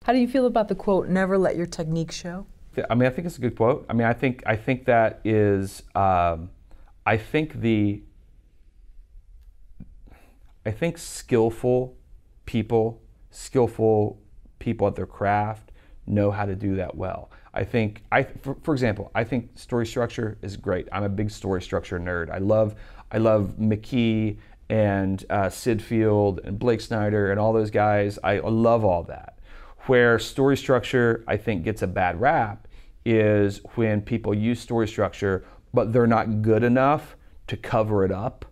How do you feel about the quote, "Never let your technique show"? I mean, I think it's a good quote. I mean, I think that is, I think skillful people at their craft know how to do that well. For example, I think story structure is great. I'm a big story structure nerd. I love McKee and Sid Field and Blake Snyder and all those guys. I love all that. Where story structure, I think, gets a bad rap is when people use story structure, but they're not good enough to cover it up,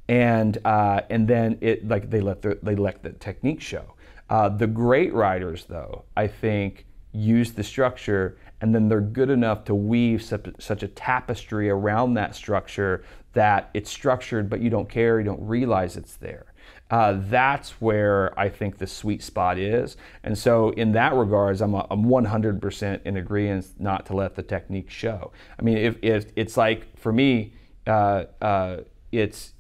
and then they let the technique show. The great writers, though, I think, use the structure, and then they're good enough to weave such a tapestry around that structure that it's structured, but you don't care, you don't realize it's there. That's where I think the sweet spot is. And so in that regards, I'm 100% in agreement not to let the technique show. I mean, if it's like, for me, it's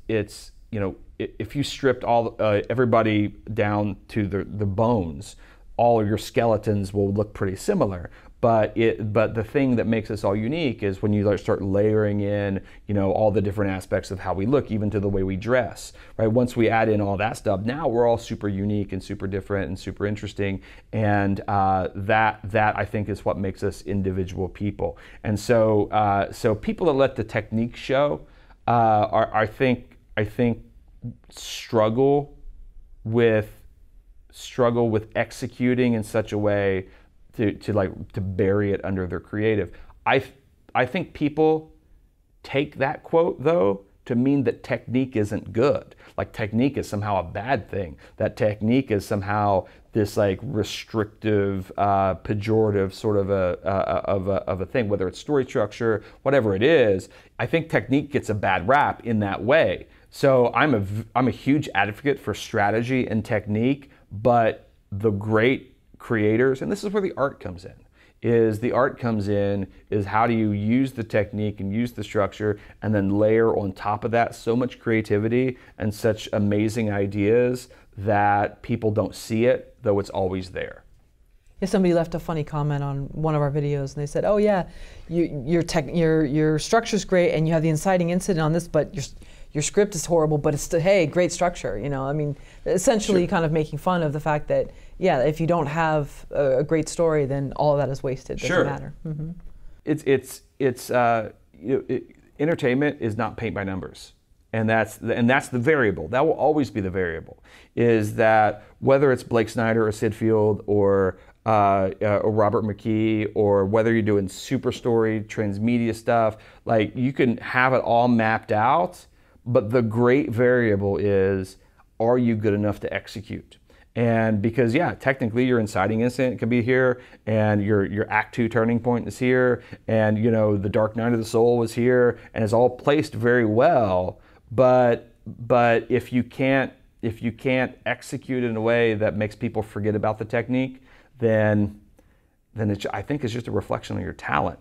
you know, if you stripped everybody down to the bones, all of your skeletons will look pretty similar. But the thing that makes us all unique is when you start layering in, you know, all the different aspects of how we look, even to the way we dress, right? Once we add in all that stuff, now we're all super unique and super different and super interesting, and that I think is what makes us individual people. And so people that let the technique show, I think struggle with executing in such a way to bury it under their creative. I think people take that quote, though, to mean that technique isn't good. Like technique is somehow a bad thing. That technique is somehow this like restrictive, pejorative sort of a thing, whether it's story structure, whatever it is. I think technique gets a bad rap in that way. So I'm a huge advocate for strategy and technique, but the great creators, and this is where the art comes in, is how do you use the technique and use the structure and then layer on top of that so much creativity and such amazing ideas that people don't see it, though it's always there. Yeah, somebody left a funny comment on one of our videos, and they said, "Oh yeah, your structure's great, and you have the inciting incident on this, but your script is horrible, but it's still, hey, great structure." You know, I mean, essentially, Sure. kind of making fun of the fact that, yeah, if you don't have a great story, then all of that is wasted. Doesn't Sure. matter. Mm-hmm. Entertainment is not paint by numbers. And that's the variable. That will always be the variable. Is that whether it's Blake Snyder or Sid Field or Robert McKee, or whether you're doing super story, transmedia stuff, like you can have it all mapped out, but the great variable is, are you good enough to execute? And because, yeah, technically your inciting incident can be here, and your Act 2 turning point is here, and you know the Dark Night of the Soul is here, and it's all placed very well. But if you can't execute in a way that makes people forget about the technique, then I think it's just a reflection of your talent.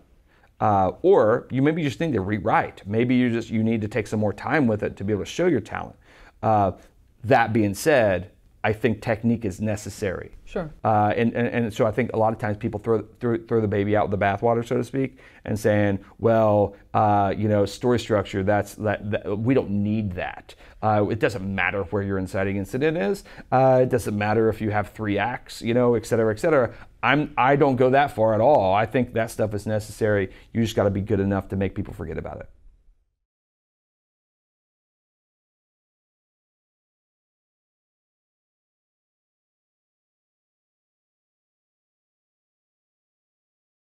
Or you maybe just need to rewrite. Maybe you need to take some more time with it to be able to show your talent. That being said, I think technique is necessary. Sure. And so I think a lot of times people throw the baby out with the bathwater, so to speak, and saying, well, you know, story structure, that we don't need that. It doesn't matter where your inciting incident is. It doesn't matter if you have 3 acts, you know, et cetera, et cetera. I don't go that far at all. I think that stuff is necessary. You just got to be good enough to make people forget about it.